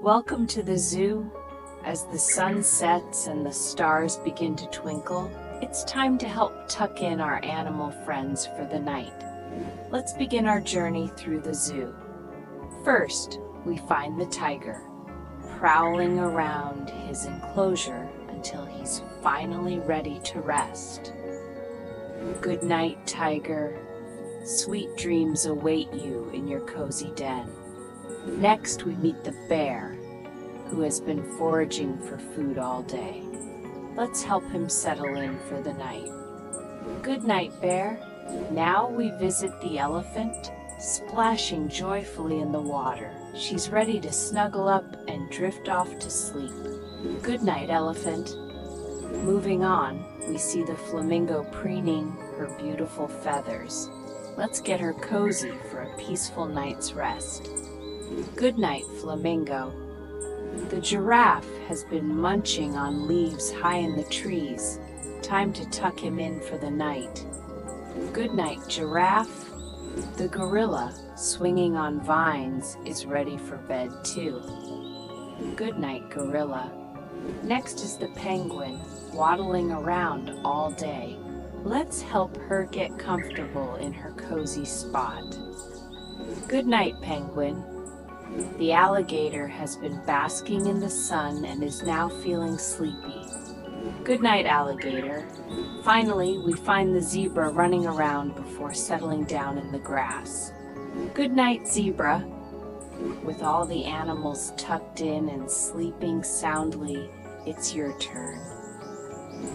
Welcome to the zoo. As the sun sets and the stars begin to twinkle, it's time to help tuck in our animal friends for the night. Let's begin our journey through the zoo. First, we find the tiger, prowling around his enclosure until he's finally ready to rest. Good night, tiger. Sweet dreams await you in your cozy den. Next, we meet the bear, who has been foraging for food all day. Let's help him settle in for the night. Good night, bear. Now we visit the elephant, splashing joyfully in the water. She's ready to snuggle up and drift off to sleep. Good night, elephant. Moving on, we see the flamingo preening her beautiful feathers. Let's get her cozy for a peaceful night's rest. Good night, flamingo. The giraffe has been munching on leaves high in the trees. Time to tuck him in for the night. Good night, giraffe. The gorilla, swinging on vines, is ready for bed too. Good night, gorilla. Next is the penguin, waddling around all day. Let's help her get comfortable in her cozy spot. Good night, penguin. The alligator has been basking in the sun and is now feeling sleepy. Good night, alligator. Finally, we find the zebra running around before settling down in the grass. Good night, zebra. With all the animals tucked in and sleeping soundly, it's your turn.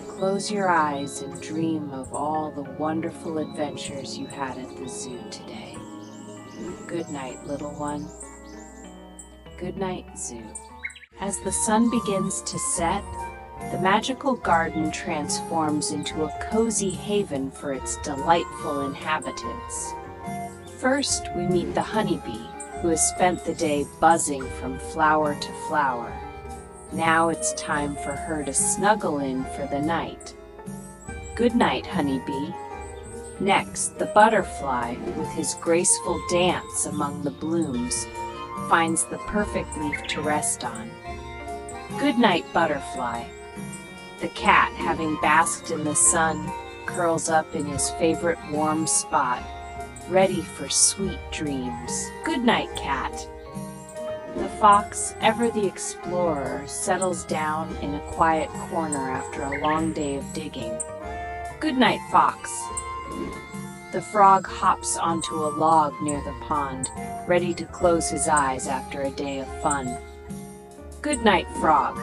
Close your eyes and dream of all the wonderful adventures you had at the zoo today. Good night, little one. Good night, zoo. As the sun begins to set, the magical garden transforms into a cozy haven for its delightful inhabitants. First, we meet the honeybee, who has spent the day buzzing from flower to flower. Now it's time for her to snuggle in for the night. Good night, honeybee. Next, the butterfly, with his graceful dance among the blooms, finds the perfect leaf to rest on. Good night, butterfly. The cat, having basked in the sun, curls up in his favorite warm spot, ready for sweet dreams. Good night, cat. The fox, ever the explorer, settles down in a quiet corner after a long day of digging. Good night, fox. The frog hops onto a log near the pond, ready to close his eyes after a day of fun. Good night, frog.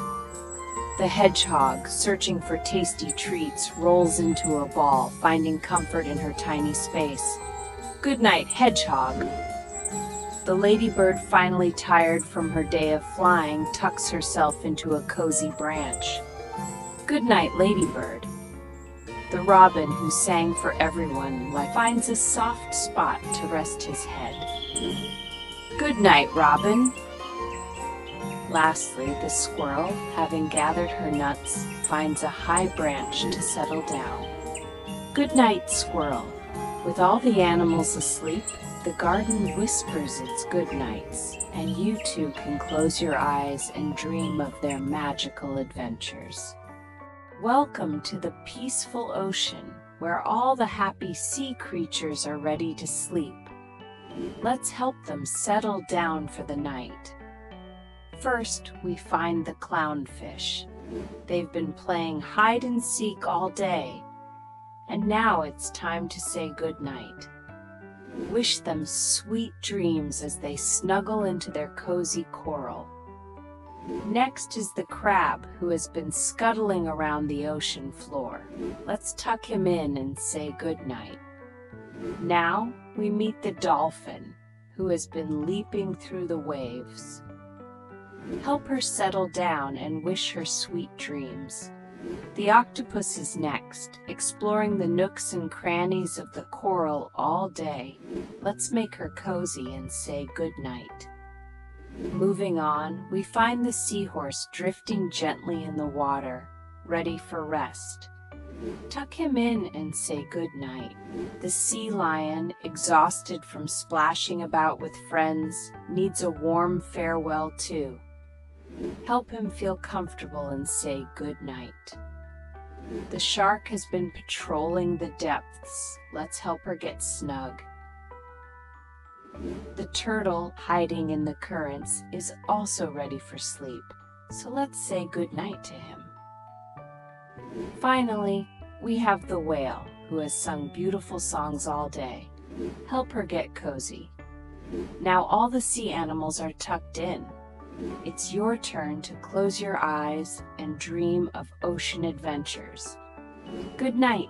The hedgehog, searching for tasty treats, rolls into a ball, finding comfort in her tiny space. Good night, hedgehog. The ladybird, finally tired from her day of flying, tucks herself into a cozy branch. Good night, ladybird. The robin, who sang for everyone, finds a soft spot to rest his head. Good night, robin. Lastly, the squirrel, having gathered her nuts, finds a high branch to settle down. Good night, squirrel. With all the animals asleep, the garden whispers its good nights, and you too can close your eyes and dream of their magical adventures. Welcome to the peaceful ocean, where all the happy sea creatures are ready to sleep. Let's help them settle down for the night. First, we find the clownfish. They've been playing hide and seek all day, and now it's time to say goodnight. Wish them sweet dreams as they snuggle into their cozy coral. Next is the crab, who has been scuttling around the ocean floor. Let's tuck him in and say goodnight. Now we meet the dolphin, who has been leaping through the waves. Help her settle down and wish her sweet dreams. The octopus is next, exploring the nooks and crannies of the coral all day. Let's make her cozy and say goodnight. Moving on, we find the seahorse drifting gently in the water, ready for rest. Tuck him in and say goodnight. The sea lion, exhausted from splashing about with friends, needs a warm farewell too. Help him feel comfortable and say goodnight. The shark has been patrolling the depths. Let's help her get snug. The turtle, hiding in the currents, is also ready for sleep, so let's say goodnight to him. Finally, we have the whale, who has sung beautiful songs all day. Help her get cozy. Now all the sea animals are tucked in. It's your turn to close your eyes and dream of ocean adventures. Good night.